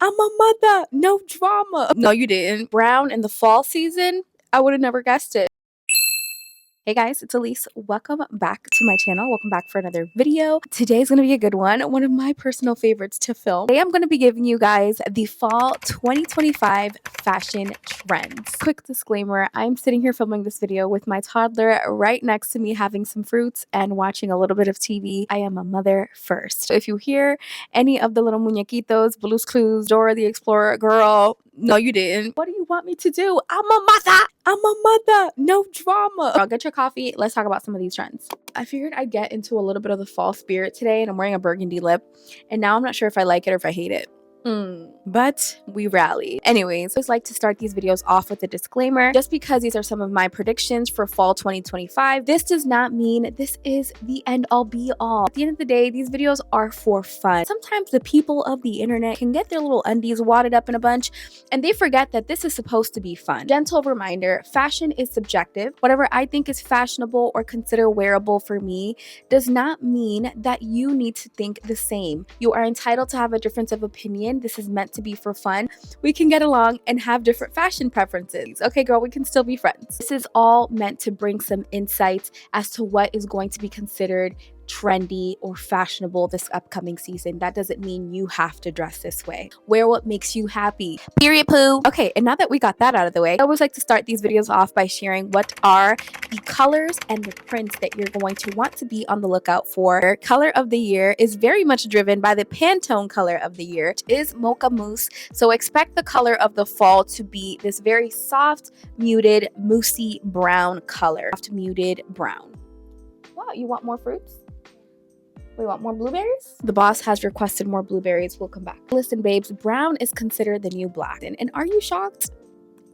I'm a mother. No drama. No, you didn't. Brown in the fall season? I would have never guessed it. Hey guys, it's Elise. Welcome back to my channel. Welcome back for another video. Today's going to be a good one of my personal favorites to film. Today I'm going to be giving you guys the fall 2025 fashion trends. Quick disclaimer, I'm sitting here filming this video with my toddler right next to me having some fruits and watching a little bit of TV. I am a mother first. So if you hear any of the little muñequitos, Blue's Clues, Dora the Explorer, girl, no you didn't. What do you want me to do? I'm a mother. I'm a mother. No drama. Girl, get your coffee. Let's talk about some of these trends. I figured I'd get into a little bit of the fall spirit today, and I'm wearing a burgundy lip. And now I'm not sure if I like it or if I hate it. But we rally. Anyways, I always like to start these videos off with a disclaimer. Just because these are some of my predictions for fall 2025, this does not mean this is the end all be all. At the end of the day, these videos are for fun. Sometimes the people of the internet can get their little undies wadded up in a bunch and they forget that this is supposed to be fun. Gentle reminder, fashion is subjective. Whatever I think is fashionable or consider wearable for me does not mean that you need to think the same. You are entitled to have a difference of opinion. This is meant to be for fun. We can get along and have different fashion preferences. Okay, girl, we can still be friends. This is all meant to bring some insights as to what is going to be considered trendy or fashionable this upcoming season. That doesn't mean you have to dress this way. Wear what makes you happy. Period, poo. Okay, and now that we got that out of the way, I always like to start these videos off by sharing what are the colors and the prints that you're going to want to be on the lookout for. Color of the year is very much driven by the Pantone color of the year, which is Mocha Mousse. So expect the color of the fall to be this very soft, muted, moussey brown color. Soft, muted brown. Wow, you want more fruits? We want more blueberries? The boss has requested more blueberries. We'll come back. Listen, babes, brown is considered the new black. And are you shocked?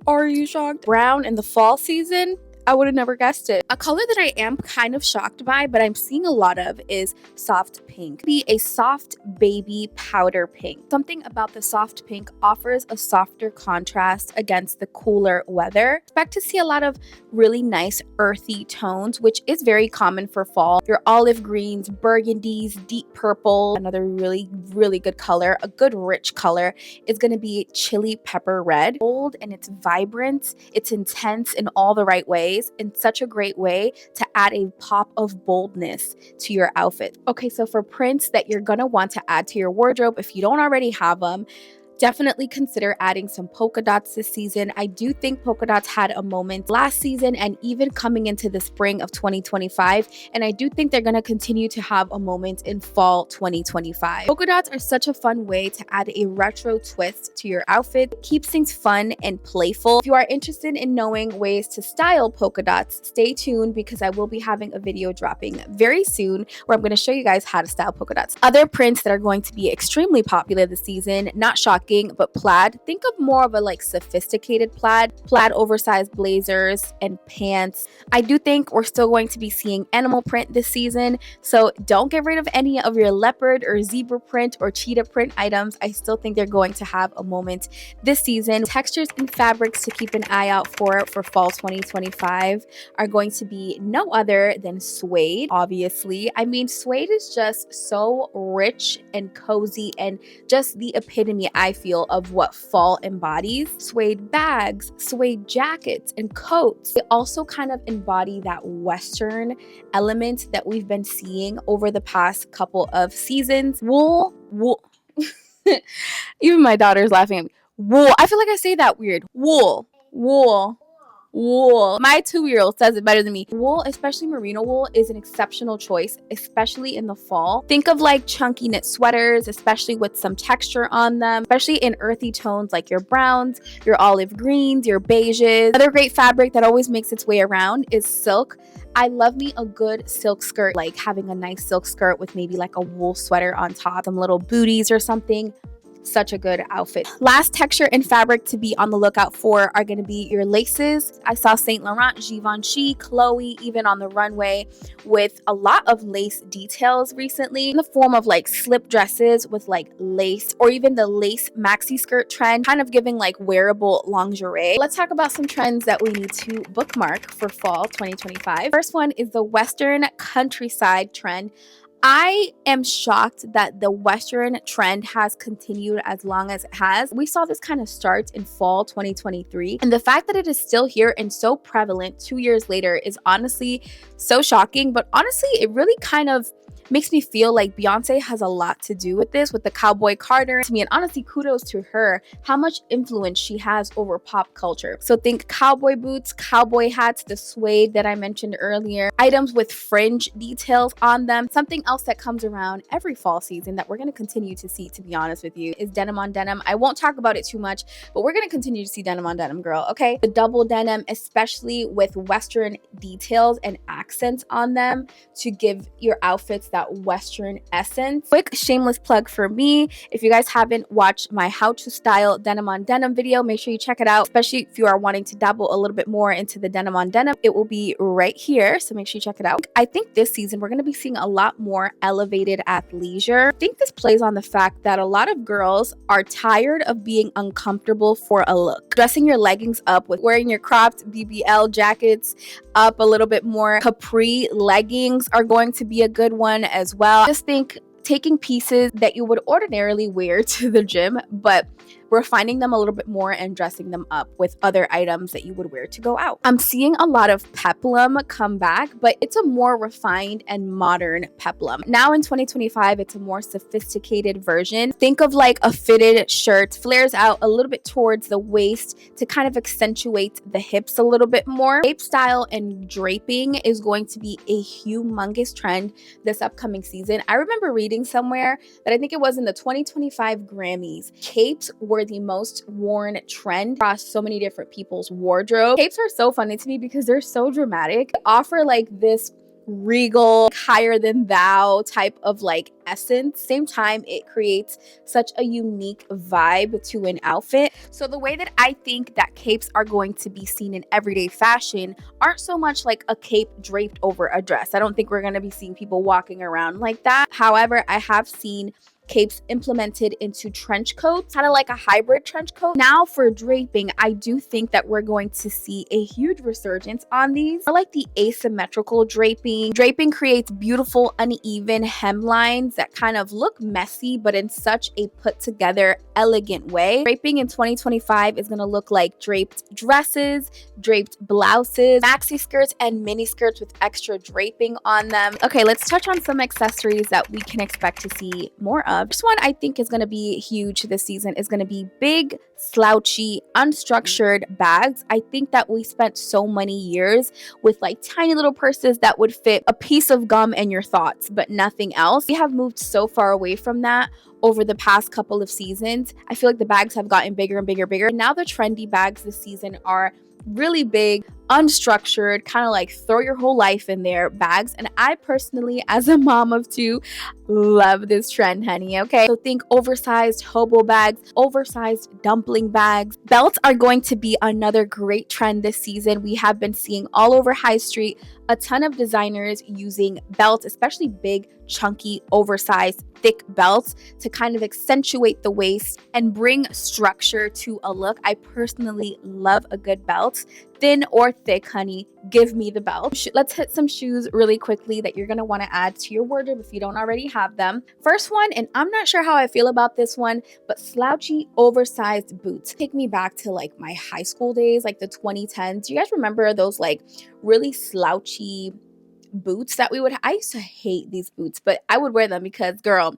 Are you shocked? Brown in the fall season? I would have never guessed it. A color that I am kind of shocked by, but I'm seeing a lot of, is soft pink. Be a soft baby powder pink. Something about the soft pink offers a softer contrast against the cooler weather. Expect to see a lot of really nice earthy tones, which is very common for fall. Your olive greens, burgundies, deep purple. Another really, really good color, a good rich color, is going to be chili pepper red. Bold and it's vibrant. It's intense in all the right ways. In such a great way to add a pop of boldness to your outfit. Okay, so for prints that you're gonna want to add to your wardrobe, if you don't already have them, definitely consider adding some polka dots this season. I do think polka dots had a moment last season and even coming into the spring of 2025. And I do think they're going to continue to have a moment in fall 2025. Polka dots are such a fun way to add a retro twist to your outfit. It keeps things fun and playful. If you are interested in knowing ways to style polka dots, stay tuned because I will be having a video dropping very soon where I'm going to show you guys how to style polka dots. Other prints that are going to be extremely popular this season, not shocking, but plaid. Think of more of a like sophisticated plaid oversized blazers and pants. I do think we're still going to be seeing animal print this season, so don't get rid of any of your leopard or zebra print or cheetah print items. I still think they're going to have a moment this season. Textures and fabrics to keep an eye out for fall 2025 are going to be no other than suede. Obviously, I mean, suede is just so rich and cozy and just the epitome, I feel, of what fall embodies. Suede bags, suede jackets, and coats. They also kind of embody that Western element that we've been seeing over the past couple of seasons. Wool. Even my daughter's laughing at me. Wool. I feel like I say that weird. Wool. My 2-year-old says it better than me. Wool, especially merino wool, is an exceptional choice, especially in the fall. Think of like chunky knit sweaters, especially with some texture on them, especially in earthy tones like your browns, your olive greens, your beiges. Another great fabric that always makes its way around is silk. I love me a good silk skirt, like having a nice silk skirt with maybe like a wool sweater on top, some little booties or something. Such a good outfit. Last texture and fabric to be on the lookout for are going to be your laces. I saw Saint Laurent, Givenchy, Chloe, even on the runway with a lot of lace details recently in the form of like slip dresses with like lace, or even the lace maxi skirt trend, kind of giving like wearable lingerie. Let's talk about some trends that we need to bookmark for fall 2025. First one is the Western countryside trend. I am shocked that the Western trend has continued as long as it has. We saw this kind of start in fall 2023, and the fact that it is still here and so prevalent 2 years later is honestly so shocking. But honestly, it really kind of makes me feel like Beyonce has a lot to do with this, with the Cowboy Carter. To me, and honestly, kudos to her, how much influence she has over pop culture. So think cowboy boots, cowboy hats, the suede that I mentioned earlier, items with fringe details on them. Something else that comes around every fall season that we're going to continue to see, to be honest with you, is denim on denim. I won't talk about it too much, but we're going to continue to see denim on denim, girl, okay? The double denim, especially with Western details and accents on them to give your outfits that Western essence. Quick shameless plug for me, if you guys haven't watched my how to style denim on denim video, make sure you check it out, especially if you are wanting to dabble a little bit more into the denim on denim. It will be right here, so make sure you check it out. I think this season we're going to be seeing a lot more elevated athleisure. I think this plays on the fact that a lot of girls are tired of being uncomfortable for a look. Dressing your leggings up with wearing your cropped BBL jackets up a little bit more. Capri leggings are going to be a good one as well. Just think taking pieces that you would ordinarily wear to the gym, but refining them a little bit more and dressing them up with other items that you would wear to go out. I'm seeing a lot of peplum come back, but it's a more refined and modern peplum. Now in 2025, it's a more sophisticated version. Think of like a fitted shirt, flares out a little bit towards the waist to kind of accentuate the hips a little bit more. Cape style and draping is going to be a humongous trend this upcoming season. I remember reading somewhere that I think it was in the 2025 Grammys, capes were the most worn trend across so many different people's wardrobe. Capes are so funny to me because they're so dramatic. They offer like this regal, higher than thou type of like essence. Same time, it creates such a unique vibe to an outfit. So the way that I think that capes are going to be seen in everyday fashion aren't so much like a cape draped over a dress. I don't think we're going to be seeing people walking around like that. However, I have seen capes implemented into trench coats, kind of like a hybrid trench coat. Now for draping, I do think that we're going to see a huge resurgence on these. I like the asymmetrical draping. Draping creates beautiful uneven hemlines that kind of look messy, but in such a put together, elegant way. Draping in 2025 is going to look like draped dresses, draped blouses, maxi skirts, and mini skirts with extra draping on them. Okay, let's touch on some accessories that we can expect to see more of. This one I think is going to be huge this season is going to be big, slouchy, unstructured bags. I think that we spent so many years with like tiny little purses that would fit a piece of gum and your thoughts, but nothing else. We have moved so far away from that over the past couple of seasons. I feel like the bags have gotten bigger and bigger and bigger. Now the trendy bags this season are really big, unstructured, kind of like throw your whole life in there bags. And I personally, as a mom of two, love this trend, honey. Okay, so think oversized hobo bags, oversized dumpling bags. Belts are going to be another great trend this season. We have been seeing all over high street a ton of designers using belts, especially big, chunky, oversized, thick belts to kind of accentuate the waist and bring structure to a look. I personally love a good belt. Thin or thick, honey, give me the belt. Let's hit some shoes really quickly that you're going to want to add to your wardrobe if you don't already have them. First one, and I'm not sure how I feel about this one, but slouchy, oversized boots. Take me back to like my high school days, like the 2010s. Do you guys remember those like really slouchy boots that we would I used to hate these boots, but I would wear them because, girl,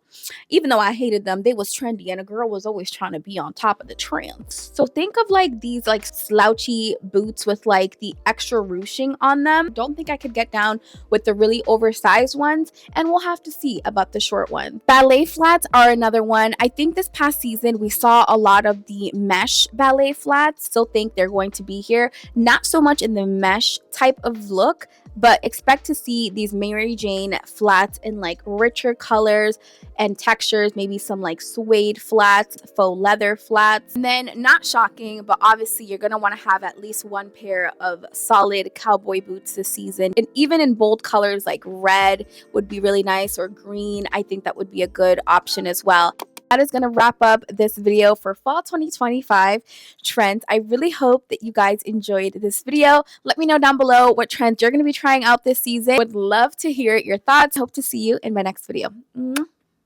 even though I hated them, they was trendy and a girl was always trying to be on top of the trends. So think of like these like slouchy boots with like the extra ruching on them. Don't think I could get down with the really oversized ones, and we'll have to see about the short ones. Ballet flats are another one. I think this past season we saw a lot of the mesh ballet flats. Still think they're going to be here, not so much in the mesh type of look, but expect to see these Mary Jane flats in like richer colors and textures, maybe some like suede flats, faux leather flats. And then, not shocking, but obviously you're going to want to have at least one pair of solid cowboy boots this season. And even in bold colors like red would be really nice, or green, I think that would be a good option as well. that is going to wrap up this video for fall 2025 trends. I really hope that you guys enjoyed this video. Let me know down below what trends you're going to be trying out this season. Would love to hear your thoughts. Hope to see you in my next video.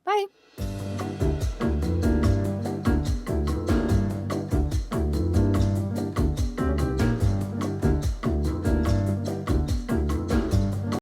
Bye.